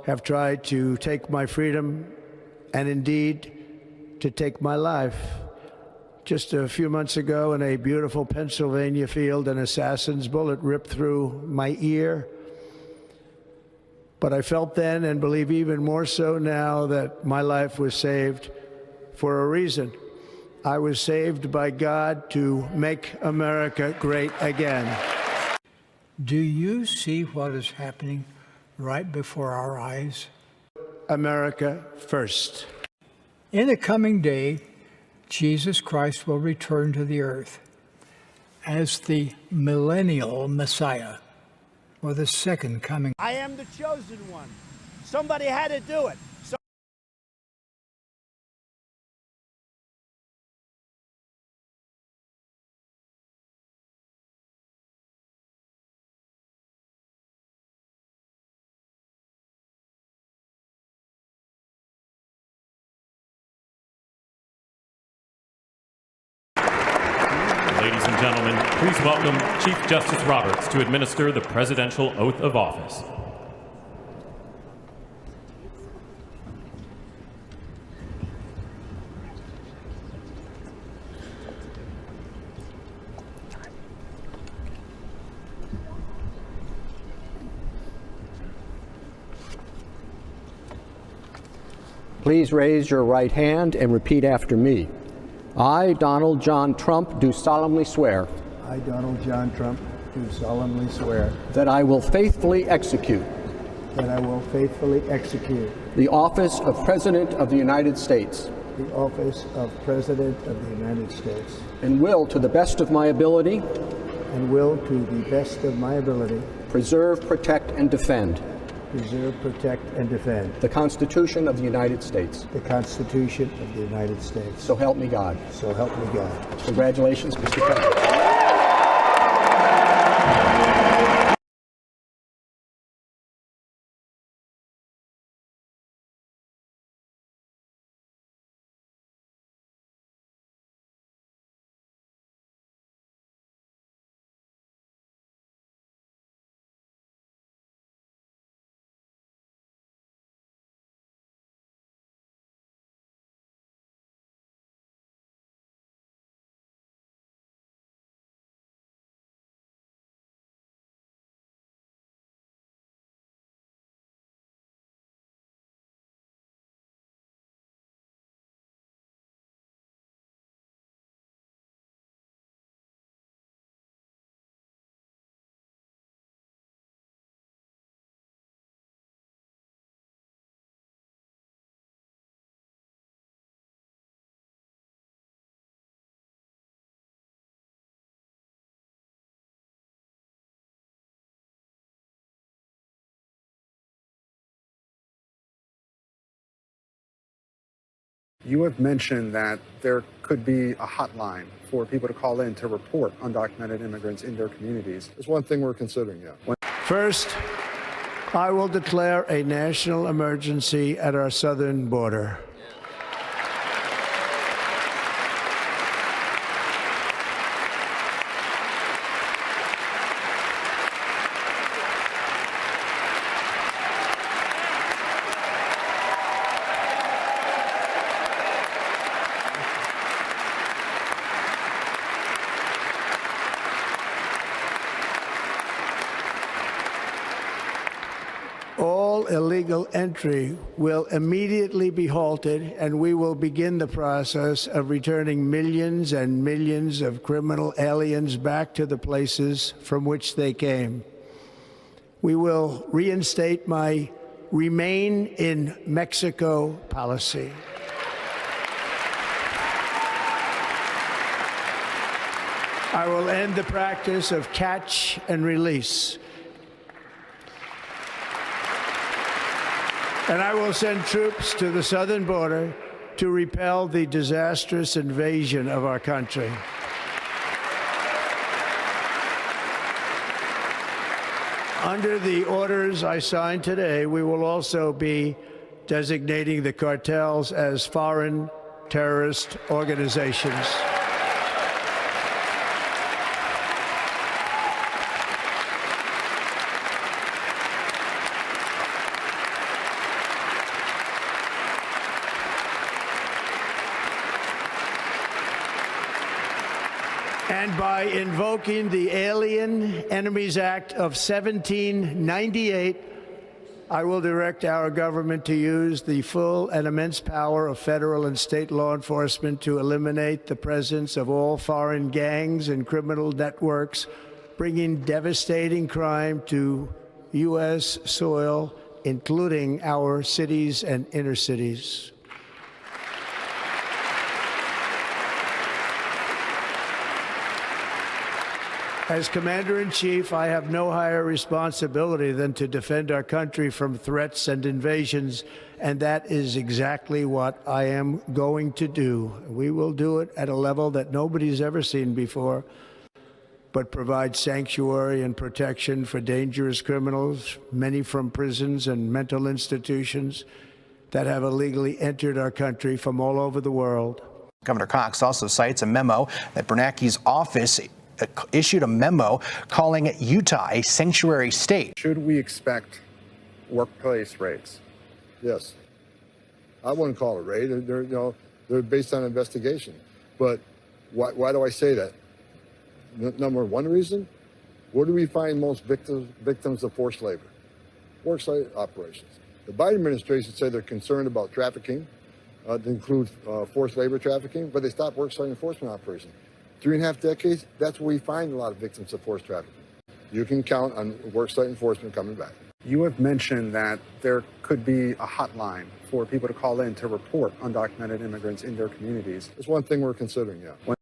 have tried to take my freedom and indeed to take my life. Just a few months ago in a beautiful Pennsylvania field, an assassin's bullet ripped through my ear. But I felt then, and believe even more so now, that my life was saved for a reason. I was saved by God to make America great again. Do you see what is happening right before our eyes? America first. In the coming day, Jesus Christ will return to the earth as the millennial Messiah, or the second coming. I am the chosen one. Somebody had to do it. Ladies and gentlemen, please welcome Chief Justice Roberts to administer the presidential oath of office. Please raise your right hand and repeat after me. I, Donald John Trump, do solemnly swear. I, Donald John Trump, do solemnly swear that I will faithfully execute that I will faithfully execute the office of President of the United States the office of President of the United States and will, to the best of my ability, to the best of my ability, preserve, protect, and defend the Constitution of the United States. The Constitution of the United States. So help me God. So help me God. Congratulations, Mr. President. You have mentioned that there could be a hotline for people to call in to report undocumented immigrants in their communities. It's one thing we're considering, yeah. First, I will declare a national emergency at our southern border. All illegal entry will immediately be halted, and we will begin the process of returning millions and millions of criminal aliens back to the places from which they came. We will reinstate my Remain in Mexico policy. I will end the practice of catch and release. And I will send troops to the southern border to repel the disastrous invasion of our country. Under the orders I signed today, we will also be designating the cartels as foreign terrorist organizations. And by invoking the Alien Enemies Act of 1798, I will direct our government to use the full and immense power of federal and state law enforcement to eliminate the presence of all foreign gangs and criminal networks, bringing devastating crime to U.S. soil, including our cities and inner cities. As Commander-in-Chief, I have no higher responsibility than to defend our country from threats and invasions, and that is exactly what I am going to do. We will do it at a level that nobody's ever seen before, but provide sanctuary and protection for dangerous criminals, many from prisons and mental institutions that have illegally entered our country from all over the world. Governor Cox also cites a memo that Bernanke's office issued a memo calling Utah a sanctuary state. Should we expect workplace raids? Yes. I wouldn't call it a raid. They're based on investigation. But why do I say that? Number one reason, where do we find most victims of forced labor? Worksite operations. The Biden administration said they're concerned about trafficking, to include forced labor trafficking, but they stopped worksite enforcement operations. 3.5 decades, that's where we find a lot of victims of forced trafficking. You can count on worksite enforcement coming back. You have mentioned that there could be a hotline for people to call in to report undocumented immigrants in their communities. It's one thing we're considering, yeah.